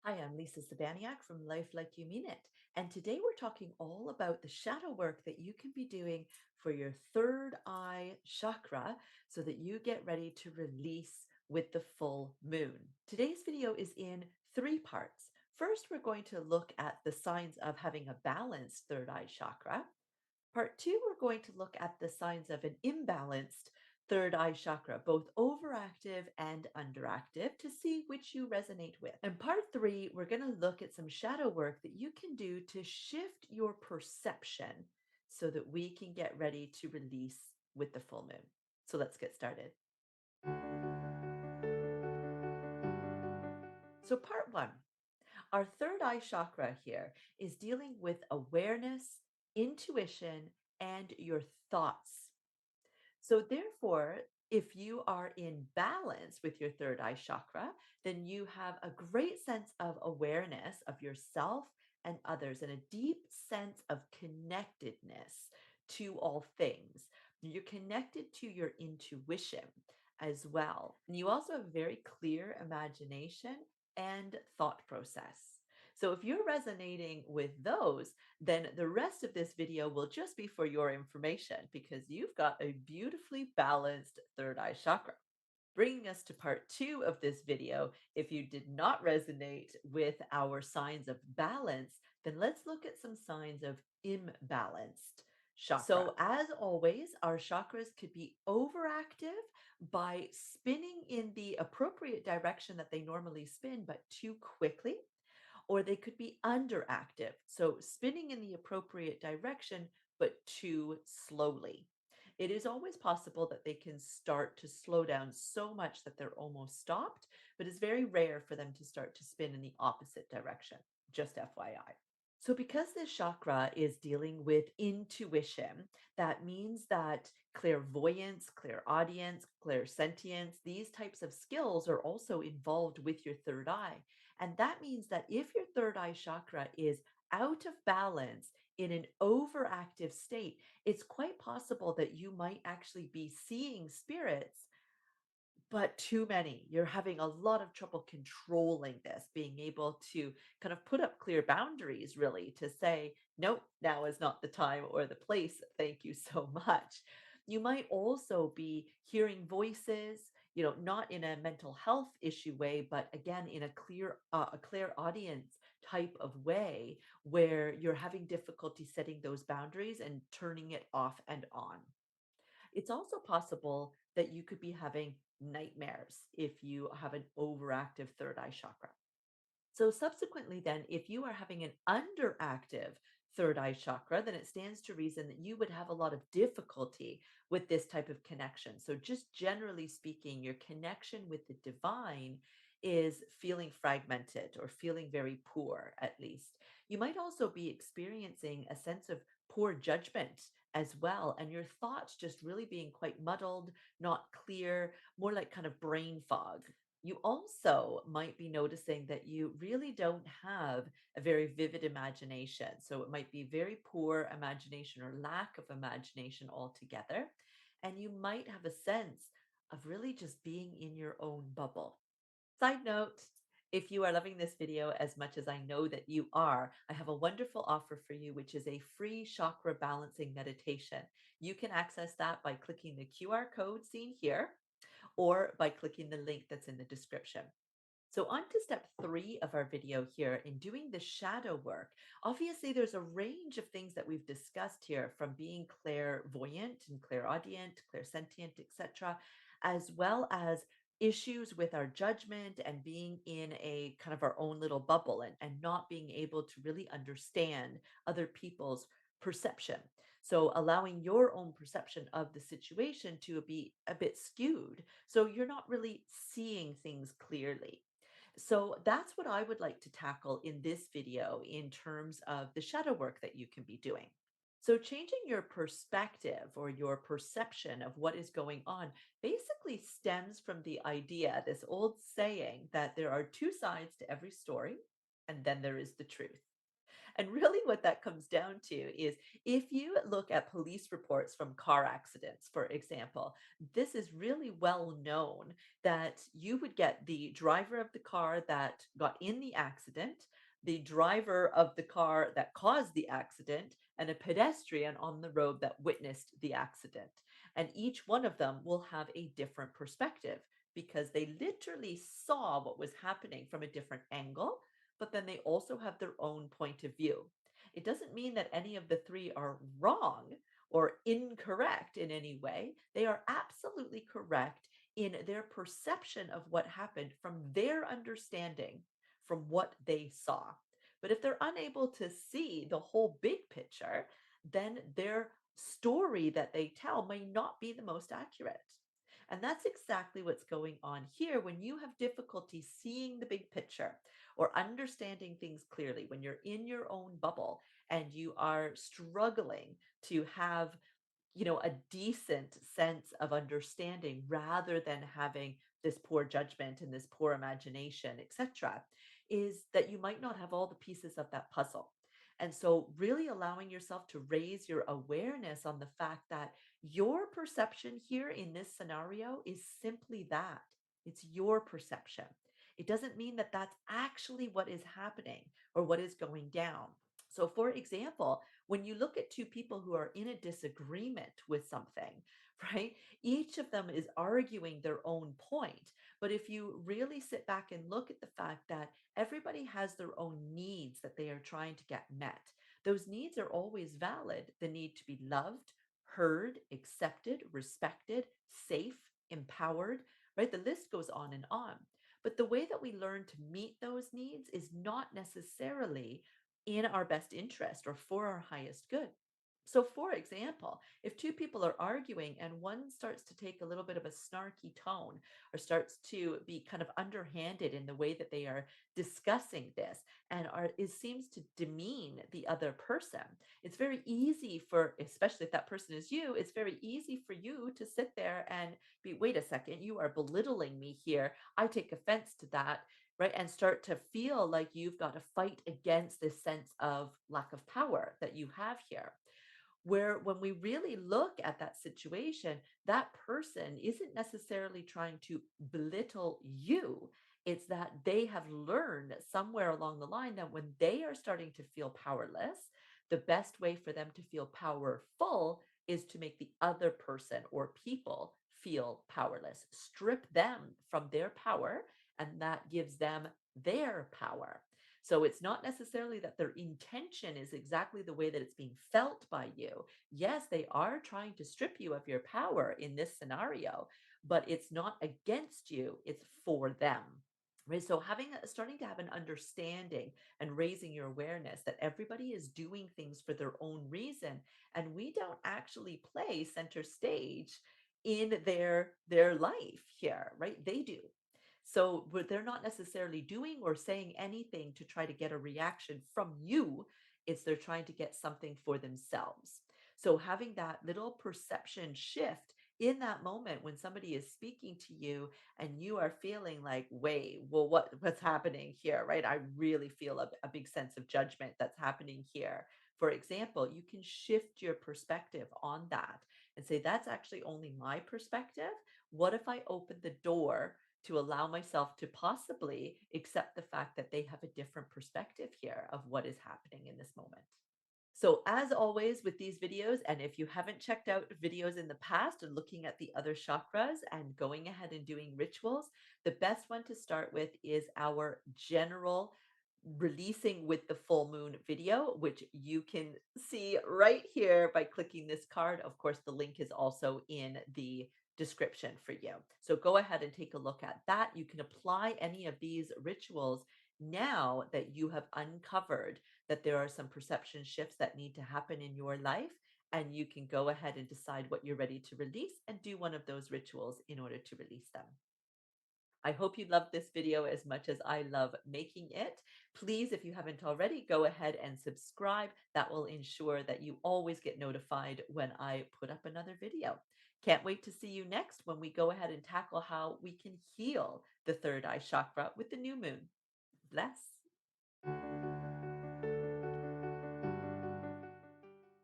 Hi, I'm Lisa Sabaniak from Life Like You Mean It. And today we're talking all about the shadow work that you can be doing for your third eye chakra so that you get ready to release with the full moon. Today's video is in three parts. First, we're going to look at the signs of having a balanced third eye chakra. Part two, we're going to look at the signs of an imbalanced third eye chakra, both overactive and underactive, to see which you resonate with. And part three, we're going to look at some shadow work that you can do to shift your perception so that we can get ready to release with the full moon. So let's get started. So, part one, our third eye chakra here is dealing with awareness, intuition, and your thoughts. So, therefore, if you are in balance with your third eye chakra, then you have a great sense of awareness of yourself and others and a deep sense of connectedness to all things. You're connected to your intuition as well. And you also have very clear imagination and thought process. So, if you're resonating with those, then the rest of this video will just be for your information because you've got a beautifully balanced third eye chakra. Bringing us to part two of this video, if you did not resonate with our signs of balance, then let's look at some signs of imbalanced chakra. So, as always, our chakras could be overactive by spinning in the appropriate direction that they normally spin, but too quickly, or they could be underactive. So spinning in the appropriate direction, but too slowly. It is always possible that they can start to slow down so much that they're almost stopped, but it's very rare for them to start to spin in the opposite direction. Just FYI. So, because this chakra is dealing with intuition, that means that clairvoyance, clairaudience, clairsentience, these types of skills are also involved with your third eye. And that means that if your third eye chakra is out of balance in an overactive state, it's quite possible that you might actually be seeing spirits, but too many. You're having a lot of trouble controlling this, being able to kind of put up clear boundaries, really, to say, nope, now is not the time or the place. Thank you so much. You might also be hearing voices, not in a mental health issue way, but again, in a clear audience type of way where you're having difficulty setting those boundaries and turning it off and on. It's also possible that you could be having nightmares if you have an overactive third eye chakra. So, subsequently, then, if you are having an underactive third eye chakra, then it stands to reason that you would have a lot of difficulty with this type of connection. So, just generally speaking, your connection with the divine is feeling fragmented or feeling very poor, at least. You might also be experiencing a sense of poor judgment as well, and your thoughts just really being quite muddled, not clear, more like kind of brain fog. You also might be noticing that you really don't have a very vivid imagination. So it might be very poor imagination or lack of imagination altogether. And you might have a sense of really just being in your own bubble. Side note, if you are loving this video as much as I know that you are, I have a wonderful offer for you, which is a free chakra balancing meditation. You can access that by clicking the QR code seen here or by clicking the link that's in the description. So, on to step three of our video here in doing the shadow work. Obviously, there's a range of things that we've discussed here from being clairvoyant and clairaudient, clairsentient, etc., as well as issues with our judgment and being in a kind of our own little bubble and not being able to really understand other people's perception. So, allowing your own perception of the situation to be a bit skewed. So, you're not really seeing things clearly. So that's what I would like to tackle in this video in terms of the shadow work that you can be doing. So, changing your perspective or your perception of what is going on basically stems from the idea, this old saying, that there are two sides to every story, and then there is the truth. And really, what that comes down to is if you look at police reports from car accidents, for example, this is really well known that you would get the driver of the car that got in the accident, the driver of the car that caused the accident, and a pedestrian on the road that witnessed the accident. And each one of them will have a different perspective because they literally saw what was happening from a different angle, but then they also have their own point of view. It doesn't mean that any of the three are wrong or incorrect in any way. They are absolutely correct in their perception of what happened from their understanding from what they saw. But if they're unable to see the whole big picture, then their story that they tell may not be the most accurate. And that's exactly what's going on here when you have difficulty seeing the big picture or understanding things clearly, when you're in your own bubble and you are struggling to have a decent sense of understanding rather than having this poor judgment and this poor imagination, etc., is that you might not have all the pieces of that puzzle. And so, really allowing yourself to raise your awareness on the fact that your perception here in this scenario is simply that it's your perception. It doesn't mean that that's actually what is happening or what is going down. So, for example, when you look at two people who are in a disagreement with something, right? Each of them is arguing their own point. But if you really sit back and look at the fact that everybody has their own needs that they are trying to get met, those needs are always valid. The need to be loved, heard, accepted, respected, safe, empowered, right? The list goes on and on. But the way that we learn to meet those needs is not necessarily in our best interest or for our highest good. So, for example, if two people are arguing and one starts to take a little bit of a snarky tone or starts to be kind of underhanded in the way that they are discussing this and seems to demean the other person, it's very easy for, especially if that person is you, it's very easy for you to sit there and be, wait a second, you are belittling me here. I take offense to that, right? And start to feel like you've got to fight against this sense of lack of power that you have here. Where when we really look at that situation, that person isn't necessarily trying to belittle you. It's that they have learned somewhere along the line that when they are starting to feel powerless, the best way for them to feel powerful is to make the other person or people feel powerless, strip them from their power, and that gives them their power. So it's not necessarily that their intention is exactly the way that it's being felt by you. Yes, they are trying to strip you of your power in this scenario, but it's not against you, it's for them. Right? So starting to have an understanding and raising your awareness that everybody is doing things for their own reason, and we don't actually play center stage in their life here, right? They do. So they're not necessarily doing or saying anything to try to get a reaction from you. It's they're trying to get something for themselves. So having that little perception shift in that moment when somebody is speaking to you and you are feeling like, wait, well, what's happening here, right? I really feel a big sense of judgment that's happening here. For example, you can shift your perspective on that and say, that's actually only my perspective. What if I open the door to allow myself to possibly accept the fact that they have a different perspective here of what is happening in this moment? So, as always with these videos, and if you haven't checked out videos in the past and looking at the other chakras and going ahead and doing rituals, the best one to start with is our general releasing with the full moon video, which you can see right here by clicking this card. Of course, the link is also in the description for you. So go ahead and take a look at that. You can apply any of these rituals now that you have uncovered that there are some perception shifts that need to happen in your life. And you can go ahead and decide what you're ready to release and do one of those rituals in order to release them. I hope you loved this video as much as I love making it. Please, if you haven't already, go ahead and subscribe. That will ensure that you always get notified when I put up another video. Can't wait to see you next when we go ahead and tackle how we can heal the third eye chakra with the new moon. Bless.